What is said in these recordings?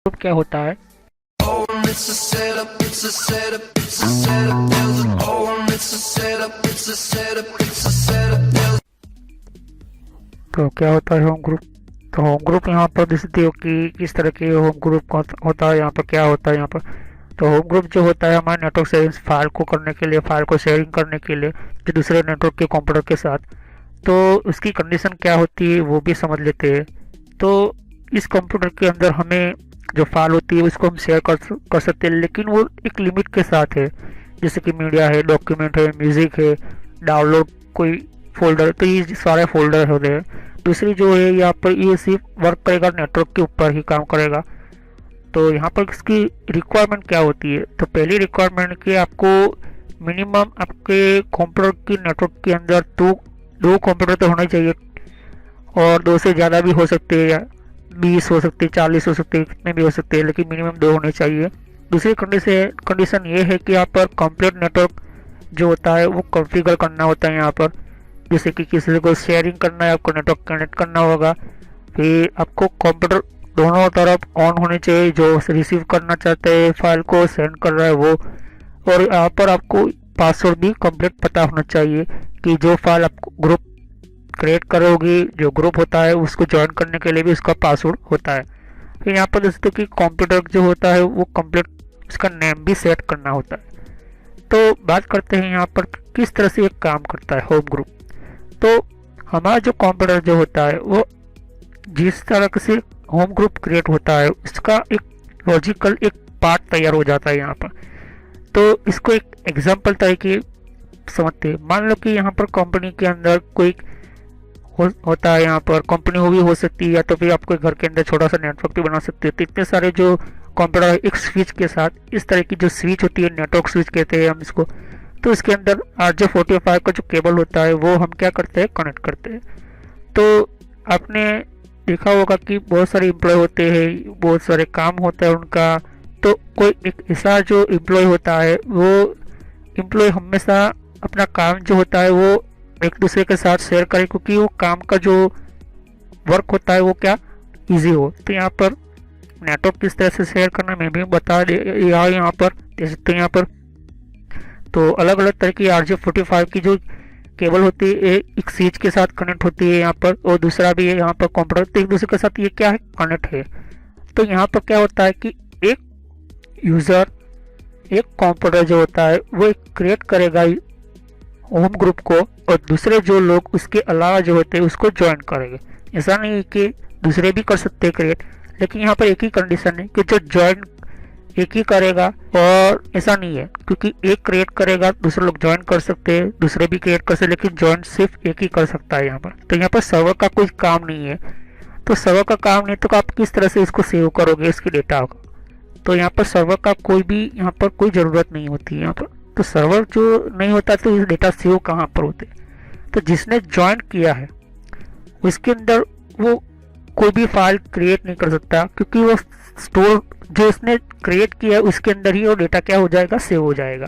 Group क्या होता है? तो क्या होता है होम ग्रुप? तो होम ग्रुप यहाँ पर देख सकते हो कि किस तरह के होम ग्रुप होता है। यहाँ पर क्या होता है यहाँ पर, तो होम ग्रुप जो होता है हमारे नेटवर्क सेटिंग्स फाइल को करने के लिए, फाइल को शेयरिंग करने के लिए जो दूसरे नेटवर्क के कंप्यूटर के साथ। तो उसकी कंडीशन क्या होती है वो भी समझ लेते हैं। तो इस कंप्यूटर के अंदर हमें जो फाइल होती है उसको हम शेयर कर सकते हैं, लेकिन वो एक लिमिट के साथ है। जैसे कि मीडिया है, डॉक्यूमेंट है, म्यूजिक है, डाउनलोड कोई फोल्डर, तो ये सारे फोल्डर होते हैं। दूसरी जो है यहाँ पर ये सिर्फ वर्क करेगा नेटवर्क के ऊपर ही काम करेगा। तो यहाँ पर इसकी रिक्वायरमेंट क्या होती है, तो पहली रिक्वायरमेंट कि आपको मिनिमम आपके कंप्यूटर की नेटवर्क के अंदर दो कंप्यूटर तो होना चाहिए, और दो से ज़्यादा भी हो सकते हैं, 20 हो सकते हैं, 40 हो सकते हैं, कितने भी हो सकते हैं, लेकिन मिनिमम 2 होने चाहिए। दूसरी कंडीशन ये है कि यहाँ पर कंप्लीट नेटवर्क जो होता है वो कॉन्फ़िगर करना होता है यहाँ पर। जैसे कि किसी को शेयरिंग करना है, आपको नेटवर्क कनेक्ट करना होगा, फिर आपको कंप्यूटर दोनों तरफ ऑन होने चाहिए, जो रिसीव करना चाहते हैं फाइल को, सेंड कर रहा है वो। और यहाँ पर आपको पासवर्ड भी कंप्लीट पता होना चाहिए कि जो फाइल आपको ग्रुप क्रिएट करोगे, जो ग्रुप होता है उसको ज्वाइन करने के लिए भी उसका पासवर्ड होता है। फिर यहाँ पर दोस्तों कि कंप्यूटर जो होता है वो कंप्लीट उसका नेम भी सेट करना होता है। तो बात करते हैं यहाँ पर किस तरह से ये काम करता है होम ग्रुप। तो हमारा जो कंप्यूटर जो होता है वो जिस तरह से होम ग्रुप क्रिएट होता है उसका एक लॉजिकल एक पार्ट तैयार हो जाता है यहाँ पर। तो इसको एक एग्जांपल तरीके समझते हैं। मान लो कि यहाँ पर कंपनी के अंदर कोई होता है, यहाँ पर कंपनी हो भी हो सकती है, या तो फिर आपको घर के अंदर छोटा सा नेटवर्क भी बना सकते हैं। तो इतने सारे जो कंप्यूटर है एक स्विच के साथ, इस तरह की जो स्विच होती है नेटवर्क स्विच कहते हैं हम इसको। तो इसके अंदर RJ45 का जो केबल होता है वो हम क्या करते हैं, कनेक्ट करते हैं। तो आपने देखा होगा कि बहुत सारे एम्प्लॉय होते हैं, बहुत सारे काम होता है उनका। तो कोई एक ऐसा जो एम्प्लॉय होता है वो एम्प्लॉय हमेशा अपना काम जो होता है वो एक दूसरे के साथ शेयर करे, क्योंकि वो काम का जो वर्क होता है वो क्या इजी हो। तो यहाँ पर नेटवर्क किस तरह से शेयर करना मैं भी बता दे यहाँ पर देख सकते हैं यहाँ पर। तो अलग अलग तरह की RJ45 की जो केबल होती है एक स्विच के साथ कनेक्ट होती है यहाँ पर, और दूसरा भी है यहाँ पर कंप्यूटर, तो एक दूसरे के साथ ये क्या है, कनेक्ट है। तो यहाँ पर क्या होता है कि एक यूज़र एक कंप्यूटर जो होता है वो क्रिएट करेगा होम ग्रुप को, और दूसरे जो लोग उसके अलावा जो होते हैं उसको ज्वाइन करेंगे। ऐसा नहीं है कि दूसरे भी कर सकते हैं क्रिएट, लेकिन यहाँ पर एक ही कंडीशन है कि जो ज्वाइन एक ही करेगा, और ऐसा नहीं है क्योंकि एक क्रिएट करेगा दूसरे लोग ज्वाइन कर सकते हैं, दूसरे भी क्रिएट कर सकते हैं, लेकिन ज्वाइन सिर्फ एक ही कर सकता है यहाँ पर। तो यहाँ पर सर्वर का कोई काम नहीं है। तो सर्वर का काम नहीं तो आप किस तरह से इसको सेव करोगे इसके डेटा को। तो यहाँ पर सर्वर का कोई भी यहाँ पर कोई ज़रूरत नहीं होती है यहाँ पर। तो सर्वर जो नहीं होता तो ये डेटा सेव कहाँ पर होते। तो जिसने ज्वाइन किया है उसके अंदर वो कोई भी फाइल क्रिएट नहीं कर सकता, क्योंकि वो स्टोर जो इसने क्रिएट किया है उसके अंदर ही वो डेटा क्या हो जाएगा, सेव हो जाएगा।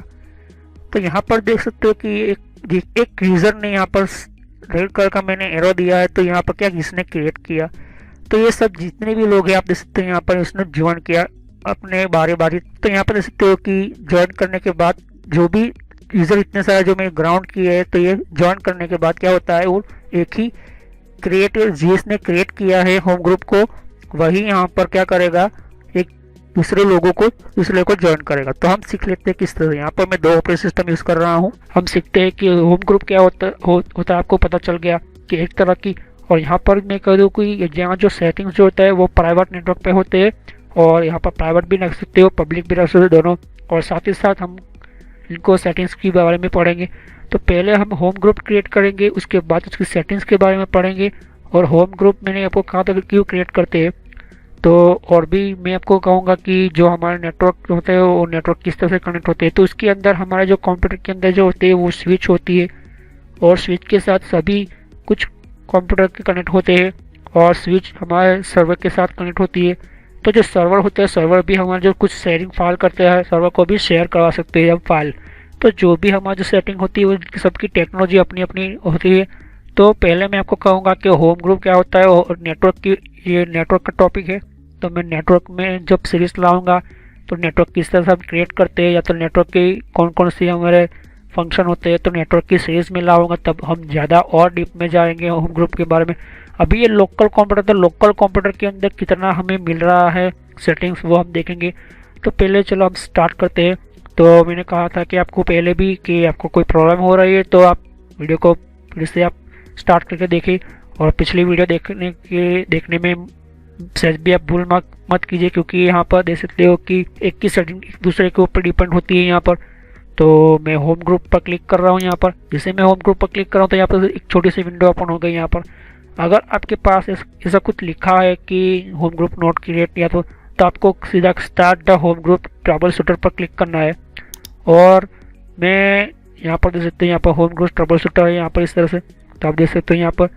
तो यहाँ पर देख सकते हो कि एक यूज़र ने यहाँ पर रेड कलर का मैंने एरो दिया है, तो यहाँ पर क्या जिसने क्रिएट किया, तो ये सब जितने भी लोग हैं आप देख सकते हैं यहाँ पर इसने ज्वाइन किया अपने बारी बारी। तो यहाँ पर देख सकते हो कि ज्वाइन करने के बाद जो भी यूज़र इतने सारे जो मैं ग्राउंड किए है, तो ये ज्वाइन करने के बाद क्या होता है वो एक ही क्रिएट जिसने क्रिएट किया है होम ग्रुप को वही यहाँ पर क्या करेगा, एक दूसरे लोगों को दूसरे को ज्वाइन करेगा। तो हम सीख लेते हैं किस तरह। यहाँ पर मैं 2 ऑपरेटिंग सिस्टम यूज़ कर रहा हूँ। हम सीखते हैं कि होम ग्रुप क्या होता है आपको पता चल गया कि एक तरह की। और यहाँ पर मैं कह दूँ कि यहाँ जो सेटिंग्स जो होता है वो प्राइवेट नेटवर्क पे होते हैं, और यहाँ पर प्राइवेट भी रख सकते हो, पब्लिक भी रख सकते हो, दोनों। और साथ ही साथ हम इनको सेटिंग्स के बारे में पढ़ेंगे। तो पहले हम होम ग्रुप क्रिएट करेंगे, उसके बाद उसकी सेटिंग्स के बारे में पढ़ेंगे, और होम ग्रुप मैंने आपको कहा था क्यों क्रिएट करते हैं। तो और भी मैं आपको कहूँगा कि जो हमारे नेटवर्क होते हैं वो नेटवर्क किस तरह से कनेक्ट होते हैं। तो उसके अंदर हमारे जो कंप्यूटर के अंदर जो होते हैं वो स्विच होती है, और स्विच के साथ सभी कुछ कंप्यूटर के कनेक्ट होते हैं, और स्विच हमारे सर्वर के साथ कनेक्ट होती है। तो जो सर्वर होते हैं, सर्वर भी हमारे जो कुछ शेयरिंग फाइल करते हैं, सर्वर को भी शेयर करवा सकते हैं हम फाइल। तो जो भी हमारी जो सेटिंग होती है वो सबकी टेक्नोलॉजी अपनी अपनी होती है। तो पहले मैं आपको कहूँगा कि होम ग्रुप क्या होता है, और नेटवर्क की ये नेटवर्क का टॉपिक है। तो मैं नेटवर्क में जब सीरीज लाऊंगा तो नेटवर्क किस तरह से हम क्रिएट करते हैं, या तो नेटवर्क की कौन कौन सी हमारे फंक्शन होते हैं, तो नेटवर्क की सीरीज में लाऊंगा तब हम ज़्यादा और डीप में जाएंगे होम ग्रुप के बारे में। अभी ये लोकल कंप्यूटर, तो लोकल कंप्यूटर के अंदर कितना हमें मिल रहा है सेटिंग्स वो हम देखेंगे। तो पहले चलो हम स्टार्ट करते हैं। तो मैंने कहा था कि आपको पहले भी कि आपको कोई प्रॉब्लम हो रही है तो आप वीडियो को फिर से आप स्टार्ट करके देखें, और पिछली वीडियो देखने में सहज भी आप भूल मत कीजिए, क्योंकि यहाँ पर देख सकते हो कि एक की सेटिंग एक दूसरे के ऊपर डिपेंड होती है यहाँ पर। तो मैं होम ग्रुप पर क्लिक कर रहा हूँ यहाँ पर। जैसे मैं होम ग्रुप पर क्लिक कर रहा हूँ तो यहाँ पर एक छोटी सी विंडो ओपन हो गई यहाँ पर। अगर आपके पास ऐसा कुछ लिखा है कि होम ग्रुप नोट क्रिएट या तो आपको सीधा start the home group trouble shooter पर क्लिक करना है। और मैं यहाँ पर देख सकते हैं यहाँ पर होम ग्रुप ट्रबल शूटर है यहाँ पर इस तरह से, तो आप देख सकते हो यहाँ पर।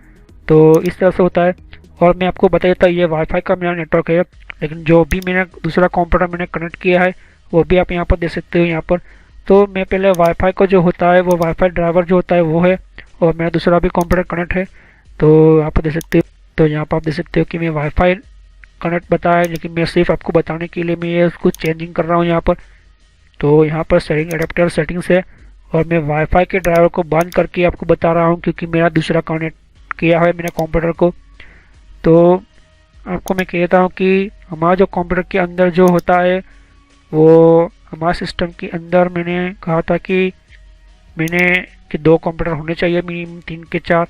तो इस तरह से होता है। और मैं आपको बता देता हूँ ये वाईफाई का मेरा नेटवर्क है, लेकिन जो भी मैंने दूसरा कंप्यूटर मैंने कनेक्ट किया है वो भी आप यहाँ पर देख सकते हो यहाँ पर। तो मैं पहले वाईफाई को जो होता है वो वाईफाई ड्राइवर जो होता है वो है, और मेरा दूसरा भी कंप्यूटर कनेक्ट है। तो यहाँ पर देख सकते हो, तो यहाँ पर आप देख सकते हो कि मैं वाईफाई कनेक्ट बताया, लेकिन मैं सिर्फ आपको बताने के लिए मैं ये उसको चेंजिंग कर रहा हूँ यहाँ पर। तो यहाँ पर सेटिंग एडेप्टर सेटिंग्स है, और मैं वाईफाई के ड्राइवर को बंद करके आपको बता रहा हूँ क्योंकि मेरा दूसरा कनेक्ट किया है मेरे कंप्यूटर को। तो आपको मैं कहता हूँ कि हमारा जो कंप्यूटर के अंदर जो होता है वो हमारे सिस्टम के अंदर मैंने कहा था कि दो कंप्यूटर होने चाहिए, मिनिमम 3 के 4।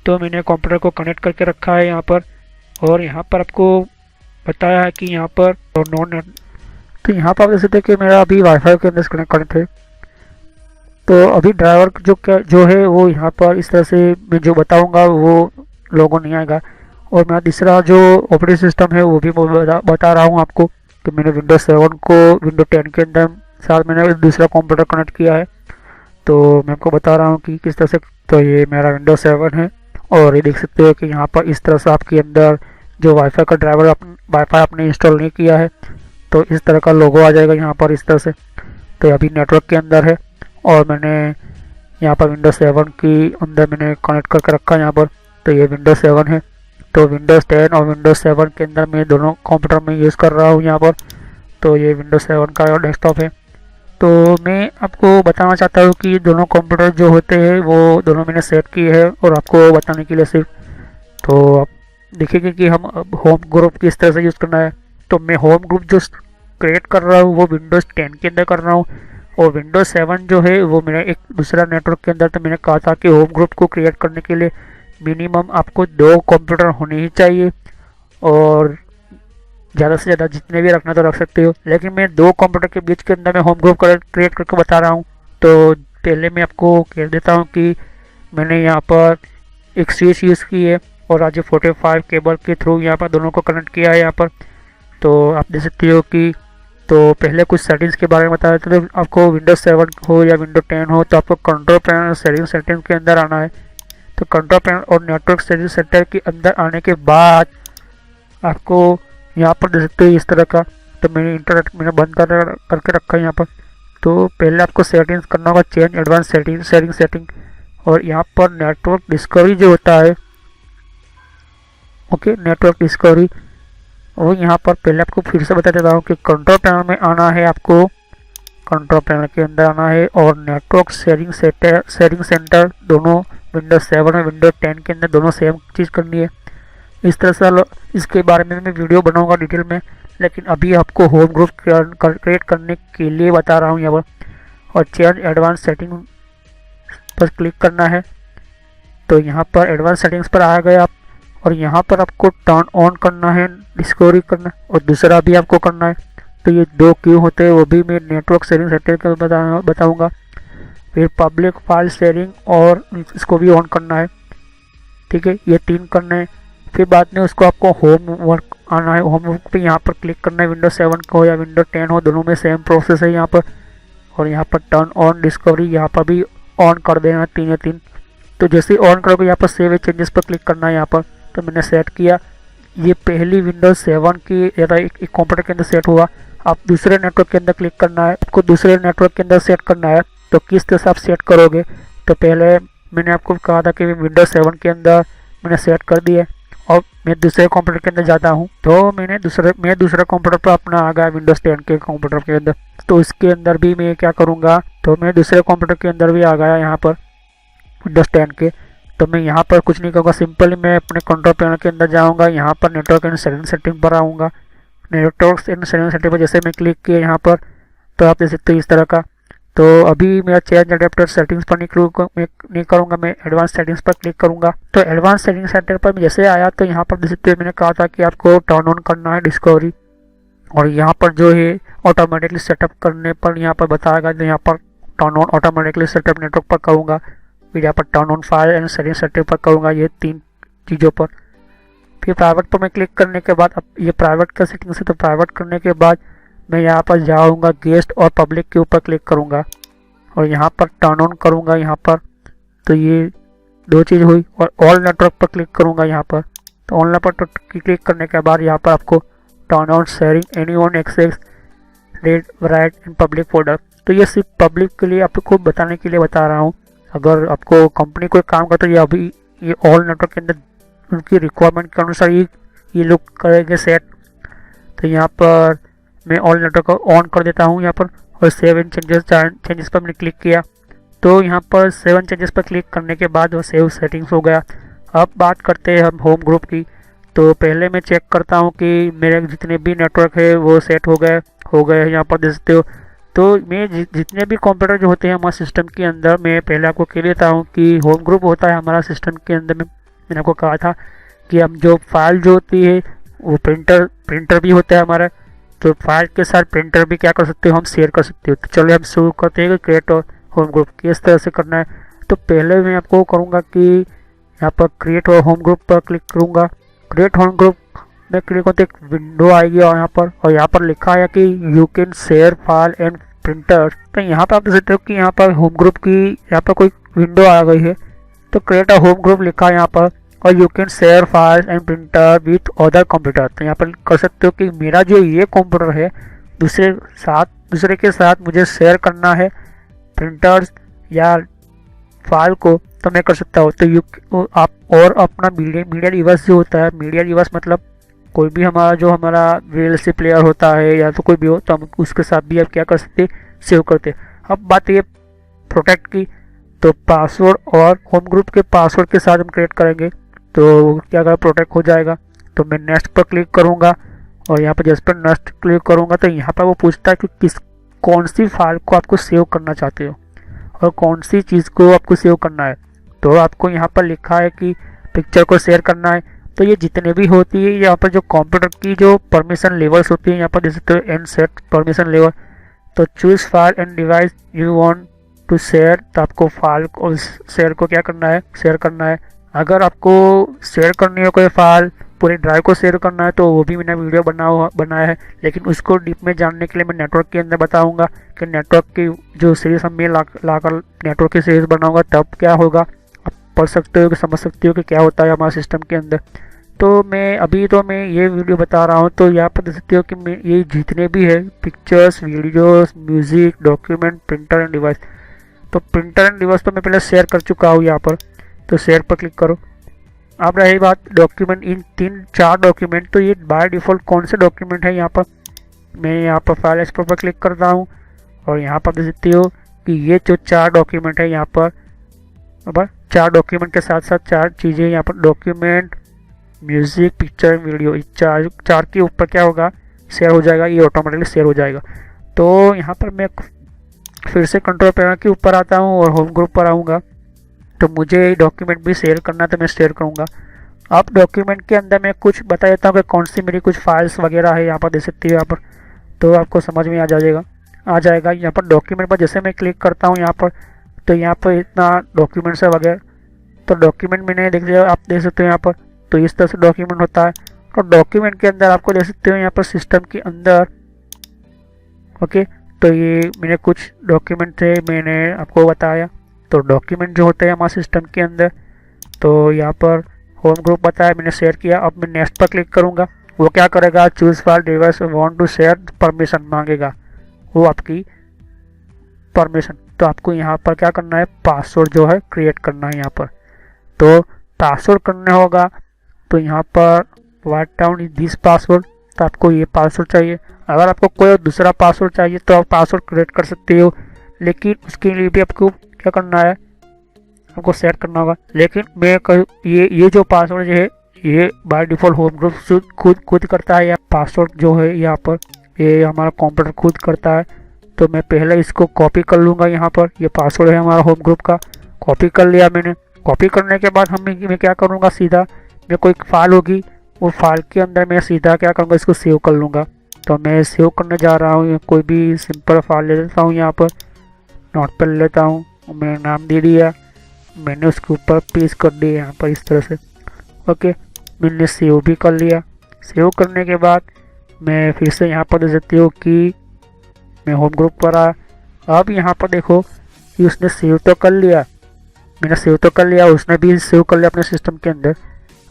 तो मैंने कंप्यूटर को कनेक्ट करके रखा है यहाँ पर, और यहाँ पर आपको बताया है कि यहाँ पर तो यहाँ पर आप देख सकते हैं कि मेरा अभी वाईफाई के अंदर कनेक्ट है। तो अभी ड्राइवर जो है वो यहाँ पर इस तरह से मैं जो बताऊँगा वो लोगों नहीं आएगा। और मेरा तीसरा जो ऑपरेटिंग सिस्टम है वो भी बता रहा हूँ आपको कि मैंने विंडोज 7 को विंडो 10 के अंदर साथ मैंने दूसरा कंप्यूटर कनेक्ट किया है। तो मैं आपको बता रहा हूँ कि किस तरह से। तो ये मेरा विंडोज 7 है, और ये देख सकते हो कि यहाँ पर इस तरह से आपके अंदर जो वाईफाई का ड्राइवर वाईफाई आपने इंस्टॉल नहीं किया है तो इस तरह का लोगो आ जाएगा यहाँ पर इस तरह से। तो अभी नेटवर्क के अंदर है, और मैंने यहाँ पर विंडोज 7 की अंदर मैंने कनेक्ट करके रखा है यहाँ पर। तो ये विंडोज 7 है। तो विंडोज़ 10 और विंडोज़ 7 के अंदर मैं दोनों कंप्यूटर में यूज़ कर रहा हूँ यहाँ पर। तो ये विंडोज़ 7 का डेस्कटॉप है। तो मैं आपको बताना चाहता हूँ कि दोनों कंप्यूटर जो होते हैं वो दोनों मैंने सेट किए हैं, और आपको बताने के लिए सिर्फ। तो आप देखेंगे कि हम होम ग्रुप किस तरह से यूज़ करना है। तो मैं होम ग्रुप जो क्रिएट कर रहा हूँ वो विंडोज़ 10 के अंदर कर रहा हूँ, और विंडोज़ 7 जो है वो मेरा एक दूसरा नेटवर्क के अंदर। तो मैंने कहा था कि होम ग्रुप को क्रिएट करने के लिए मिनिमम आपको 2 कंप्यूटर होने ही चाहिए, और ज़्यादा से ज़्यादा जितने भी रखना तो रख सकते हो, लेकिन मैं 2 कंप्यूटर के बीच के अंदर मैं होम ग्रुप क्रिएट करके बता रहा हूँ। तो पहले मैं आपको कह देता हूँ कि मैंने यहाँ पर एक स्विच यूज़ की है, और आज 45 केबल के थ्रू यहाँ पर दोनों को कनेक्ट किया है यहाँ पर। तो आप देख सकते हो कि तो पहले कुछ सेटिंग्स के बारे में बताया था। तो आपको विंडोज 7 हो या विंडो 10 हो तो आपको कंट्रोल पैनल सेटिंग्स के अंदर आना है। तो कंट्रोल पैनल और नेटवर्क सेटिंग सेंटर के अंदर आने के बाद आपको यहाँ पर देख सकते हो इस तरह का। तो मैंने इंटरनेट मैंने बंद करके रखा है यहाँ पर। तो पहले आपको सेटिंग्स करना होगा, चेंज एडवांस सेटिंग, और यहाँ पर नेटवर्क डिस्कवरी जो होता है, ओके, नेटवर्क डिस्कवरी। और यहाँ पर पहले आपको फिर से बता देता हूँ कि कंट्रोल पैनल में आना है, आपको कंट्रोल पैनल के अंदर आना है, और नेटवर्क शेयरिंग सेंटर दोनों विंडोज 7 और विंडोज 10 के अंदर दोनों सेम चीज़ करनी है। इस तरह से इसके बारे में मैं वीडियो बनाऊंगा डिटेल में, लेकिन अभी आपको होम ग्रुप क्रिएट करने के लिए बता रहा हूँ यहाँ पर। और चेंज एडवांस सेटिंग पर क्लिक करना है। तो यहाँ पर एडवांस सेटिंग्स पर आ गए आप, और यहाँ पर आपको टर्न ऑन करना है डिस्कवरी करना, और दूसरा भी आपको करना है। तो ये 2 क्यों होते हैं वो भी मैं नेटवर्क शेयरिंग सेंटर के बताऊँगा। फिर पब्लिक फाइल शेयरिंग, और इसको भी ऑन करना है, ठीक है, ये 3 करना है। फिर बाद में उसको आपको होम वर्क आना है, होम वर्क पे यहाँ पर क्लिक करना है। विंडोज 7 को या विंडोज 10 हो, दोनों में सेम प्रोसेस है यहाँ पर। और यहाँ पर टर्न ऑन डिस्कवरी यहाँ पर भी ऑन कर देना 3 तो जैसे ऑन करोगे यहाँ पर सेव चेंजेस पर क्लिक करना है यहाँ पर। तो मैंने सेट किया, ये पहली विंडोज 7 की एक कंप्यूटर के अंदर सेट हुआ। आप दूसरे नेटवर्क के अंदर क्लिक करना है, आपको दूसरे नेटवर्क के अंदर सेट करना है। तो किस तरह से आप सेट करोगे, तो पहले मैंने आपको कहा था कि विंडोज 7 के अंदर मैंने सेट कर दिया, और मैं दूसरे कंप्यूटर के अंदर जाता हूँ, तो मैं दूसरे कंप्यूटर पर अपना आ गया विंडोज 10 के कंप्यूटर के अंदर। तो इसके अंदर भी मैं क्या करूँगा, तो मैं दूसरे कंप्यूटर के अंदर भी आ गया यहाँ पर विंडोज 10 के। तो मैं यहाँ पर कुछ नहीं करूँगा, सिंपली मैं अपने कंट्रोल पैनल के अंदर जाऊँगा, यहाँ पर नेटवर्क एंड सेटिंग पर आऊँगा। नेटवर्क एंड सेटिंग पर जैसे मैं क्लिक किया यहाँ पर, तो आप देख सकते हो इस तरह का। तो अभी मेरा चेंज अडेप्टर सेटिंग्स पर नहीं करूँगा, मैं एडवांस सेटिंग्स पर क्लिक करूँगा। तो एडवांस सेटिंग सेंटर पर जैसे आया, तो यहाँ पर देख सकते हो मैंने कहा था कि आपको टर्न ऑन करना है डिस्कवरी, और यहाँ पर जो है ऑटोमेटिकली सेटअप करने पर यहाँ पर बताएगा। तो यहाँ पर turn on automatically setup network पर करूँगा, फिर यहाँ पर turn on file and setting setup पर करूँगा, ये 3 चीज़ों पर। फिर प्राइवेट पर मैं क्लिक करने के बाद, अब ये प्राइवेट का सेटिंग से, तो प्राइवेट करने के बाद मैं यहाँ पर जाऊँगा गेस्ट और पब्लिक के ऊपर क्लिक करूँगा, और यहाँ पर टर्न ऑन करूँगा यहाँ पर। तो ये 2 चीज़ हुई, और ऑल नेटवर्क पर क्लिक करूँगा यहाँ पर। तो ऑल नेटवर्क पर क्लिक करने के बाद यहाँ पर आपको turn on sharing anyone access read write in public folder. तो ये सिर्फ पब्लिक के लिए आपको बताने के लिए बता रहा हूँ। अगर आपको कंपनी कोई काम करता है, अभी ये ऑल नेटवर्क के अंदर उनकी रिक्वायरमेंट के अनुसार ये लोग करेंगे सेट। तो यहाँ पर मैं ऑल नेटवर्क को ऑन कर देता हूँ यहाँ पर, और सेव एंड चेंजेस पर मैंने क्लिक किया। तो यहाँ पर 7 चेंजेस पर क्लिक करने के बाद वो सेव सेटिंग्स हो गया। अब बात करते हैं हम होम ग्रुप की। तो पहले मैं चेक करता हूँ कि मेरे जितने भी नेटवर्क है वो सेट हो गए यहाँ पर देख सकते हो। तो मैं जितने भी कंप्यूटर जो होते हैं हमारे सिस्टम के अंदर, मैं पहले आपको कह देता हूँ कि होम ग्रुप होता है हमारा सिस्टम के अंदर में। मैंने आपको कहा था कि हम जो फाइल जो होती है वो प्रिंटर भी होता है हमारा, तो फाइल के साथ प्रिंटर भी क्या कर सकते हो, हम शेयर कर सकते हो। तो चलो हम शुरू करते हैं क्रिएट और होम ग्रुप किस तरह से करना है। तो पहले मैं आपको करूँगा कि यहाँ पर क्रिएट और होम ग्रुप पर क्लिक करूँगा। क्रिएट होम ग्रुप में क्लिक होते एक विंडो आएगी, और यहाँ पर लिखा है कि you can share file and printer. तो यहाँ पर आप देख सकते हो कि यहाँ पर होम ग्रुप की यहाँ पर कोई विंडो आ गई है। तो क्रिएट अ होम ग्रुप लिखा है यहाँ पर, और you can share file and printer with other computer. तो यहाँ पर कर सकते हो कि मेरा जो ये कंप्यूटर है दूसरे के साथ मुझे शेयर करना है प्रिंटर्स या फाइल को, तो मैं कर सकता हूँ। तो आप और अपना मीडिया डिवाइस जो होता है, मीडिया डिवाइस मतलब कोई भी हमारा VLC प्लेयर होता है या तो कोई भी हो, तो हम उसके साथ भी आप क्या कर सकते सेव करते। अब बात ये प्रोटेक्ट की, तो पासवर्ड और होम ग्रुप के पासवर्ड के साथ हम क्रिएट करेंगे, तो क्या करें प्रोटेक्ट हो जाएगा। तो मैं नेक्स्ट पर क्लिक करूँगा, और यहाँ पर जैसे पर नेक्स्ट क्लिक करूँगा तो यहाँ पर वो पूछता है कि कौन सी फाइल को आपको सेव करना चाहते हो और कौन सी चीज़ को आपको सेव करना है। तो आपको यहाँ पर लिखा है कि पिक्चर को शेयर करना है। तो ये जितने भी होती है यहाँ पर जो कंप्यूटर की जो परमिशन लेवल्स होती है, यहाँ पर देख सकते हो एंड सेट परमिशन लेवल। तो choose file and device you want to share, तो आपको फाइल और शेयर को क्या करना है, शेयर करना है। अगर आपको शेयर करनी है कोई फाइल, पूरे ड्राइव को शेयर करना है, तो वो भी मैंने वीडियो बनाया है, लेकिन उसको डीप में जानने के लिए मैं नेटवर्क के अंदर बताऊंगा कि नेटवर्क की जो सीरीज हम लाकर नेटवर्क की सीरीज बनाऊंगा तब क्या होगा। आप पढ़ सकते हो कि समझ सकते हो कि क्या होता है हमारे सिस्टम के अंदर। तो मैं ये वीडियो बता रहा हूँ। तो यहाँ पर देख सकते हो कि मैं ये जितने भी है pictures, videos, music, document, printer and device, तो प्रिंटर एंड डिवाइस पर मैं पहले शेयर कर चुका हूँ यहाँ पर। तो शेयर पर क्लिक करो। अब रही बात डॉक्यूमेंट, इन 3-4 डॉक्यूमेंट, तो ये बाय डिफ़ॉल्ट कौन से डॉक्यूमेंट है। यहाँ पर मैं यहाँ पर फाइल एक्सप्लोर पर क्लिक करता हूँ, और यहाँ पर देख सकते हो कि ये जो 4 डॉक्यूमेंट है यहाँ पर, 4 डॉक्यूमेंट के साथ साथ 4 चीज़ें यहाँ पर डॉक्यूमेंट, म्यूज़िक, पिक्चर, वीडियो, इस चार के ऊपर क्या होगा, शेयर हो जाएगा, ये ऑटोमेटिकली शेयर हो जाएगा। तो यहाँ पर मैं फिर से कंट्रोल पैनल के ऊपर आता हूँ और होम ग्रुप पर आऊँगा। तो मुझे डॉक्यूमेंट भी शेयर करना है, तो मैं शेयर करूँगा। अब डॉक्यूमेंट के अंदर मैं कुछ बता देता हूँ कि कौन सी मेरी कुछ फाइल्स वगैरह है, यहाँ पर देख सकती हो यहाँ पर, तो आपको समझ में आ जाएगा। यहाँ पर डॉक्यूमेंट पर जैसे मैं क्लिक करता हूँ यहाँ पर, तो यहाँ पर इतना डॉक्यूमेंट्स है वगैरह। तो डॉक्यूमेंट मैंने आप देख सकते हो यहाँ पर, तो इस तरह से डॉक्यूमेंट होता है। और डॉक्यूमेंट के अंदर आपको देख सकते हो यहाँ पर सिस्टम के अंदर, ओके, तो ये मैंने कुछ डॉक्यूमेंट थे मैंने आपको बताया। तो डॉक्यूमेंट जो होते हैं हमारे सिस्टम के अंदर, तो यहाँ पर होम ग्रुप बताया, मैंने शेयर किया। अब मैं नेक्स्ट पर क्लिक करूँगा, वो क्या करेगा, choose file device want to share, permission मांगेगा, वो आपकी परमिशन। तो आपको यहाँ पर क्या करना है, पासवर्ड जो है क्रिएट करना है यहाँ पर। तो पासवर्ड करना होगा, तो यहाँ पर राइट डाउन दिस पासवर्ड, तो आपको ये पासवर्ड चाहिए। अगर आपको कोई दूसरा पासवर्ड चाहिए तो आप पासवर्ड क्रिएट कर सकते हो, लेकिन उसके लिए भी आपको क्या करना है, आपको सेट करना होगा। लेकिन मैं ये जो पासवर्ड है ये बाय डिफ़ॉल्ट होम ग्रुप खुद करता है। या पासवर्ड जो है यहाँ पर ये हमारा कंप्यूटर खुद करता है। तो मैं पहले इसको कॉपी कर लूँगा। यहाँ पर ये पासवर्ड है हमारा होम ग्रुप का, कॉपी कर लिया मैंने। कॉपी करने के बाद मैं क्या करूँगा, सीधा मैं कोई फाइल होगी वो फाइल के अंदर मैं सीधा क्या करूँगा, इसको सेव कर लूँगा। तो मैं सेव करने जा रहा हूँ, कोई भी सिंपल फाइल ले लेता हूँ। यहाँ पर नोट पर ले लेता हूँ, मैंने नाम दे दिया, मैंने उसके ऊपर पेस्ट कर दिया यहाँ पर इस तरह से। ओके, मैंने सेव भी कर लिया। सेव करने के बाद मैं फिर से यहाँ पर देख सकती हूँ कि मैं होम ग्रुप पर आया। अब यहाँ पर देखो कि उसने सेव तो कर लिया, मैंने सेव तो कर लिया, उसने भी सेव कर लिया अपने सिस्टम के अंदर।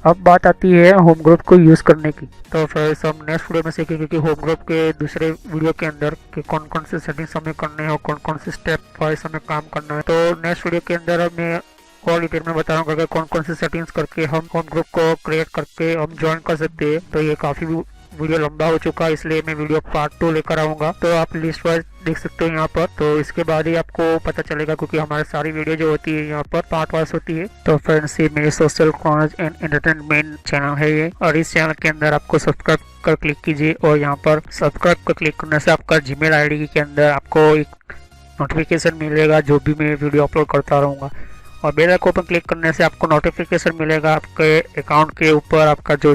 अब बात आती है होम ग्रुप को यूज़ करने की। तो फिर हम नेक्स्ट वीडियो में सीखेंगे कि होम ग्रुप के दूसरे वीडियो के अंदर कि कौन कौन से सेटिंग्स हमें करने हैं और कौन कौन से स्टेप वाइज हमें काम करना है। तो नेक्स्ट वीडियो के अंदर मैं और डिटेल में बताऊंगा कि कौन कौन से सेटिंग्स करके हम होम ग्रुप को क्रिएट करके हम ज्वाइन कर सकते हैं। तो ये काफ़ी वीडियो लंबा हो चुका है, इसलिए मैं वीडियो पार्ट 2 लेकर आऊँगा। तो आप लिस्ट वाइज देख सकते हो यहाँ पर। तो इसके बाद ही आपको पता चलेगा, क्योंकि हमारी सारी वीडियो जो होती है यहाँ पर पार्ट वाइज होती है। तो फ्रेंड्स, ये मेरे social knowledge and entertainment channel है ये, और इस चैनल के अंदर आपको सब्सक्राइब कर क्लिक कीजिए। और यहाँ पर सब्सक्राइब पर क्लिक करने से आपका जीमेल आईडी के अंदर आपको एक नोटिफिकेशन मिलेगा जो भी मैं वीडियो अपलोड करता रहूँगा। और बेल आइकन पर क्लिक करने से आपको नोटिफिकेशन मिलेगा आपके अकाउंट के ऊपर। आपका जो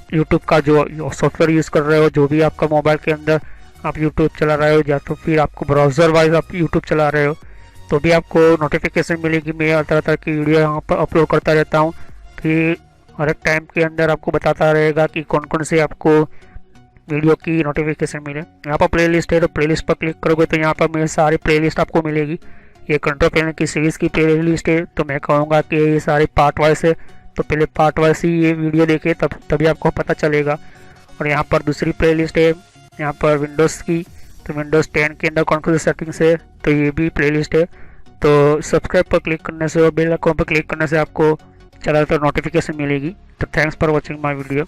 यूट्यूब का जो सॉफ्टवेयर यूज़ कर रहे हो, जो भी आपका मोबाइल के अंदर आप यूट्यूब चला रहे हो या तो फिर आपको ब्राउज़र वाइज आप यूट्यूब चला रहे हो, तो भी आपको नोटिफिकेशन मिलेगी। मैं तरह तरह की वीडियो यहाँ पर अपलोड करता रहता हूँ कि हर एक टाइम के अंदर आपको बताता रहेगा कि कौन कौन से आपको वीडियो की नोटिफिकेशन मिले। यहाँ पर प्लेलिस्ट है, तो प्लेलिस्ट पर क्लिक करोगे तो यहाँ पर मेरी सारी प्लेलिस्ट आपको मिलेगी। ये कंट्रोल पैनल की सीरीज़ की प्लेलिस्ट है, तो मैं कहूँगा कि ये सारी पार्ट वाइज है। तो पहले पार्ट वाइज ही ये वीडियो देखे तभी आपको पता चलेगा। और यहाँ पर दूसरी प्लेलिस्ट है यहाँ पर विंडोज़ की, तो विंडोज़ 10 के अंदर कौन कौन सी सेटिंग्स है, तो ये भी प्लेलिस्ट है। तो सब्सक्राइब पर क्लिक करने से और बेल आइकन पर क्लिक करने से आपको ज़्यादातर नोटिफिकेशन मिलेगी। तो thanks for watching my video.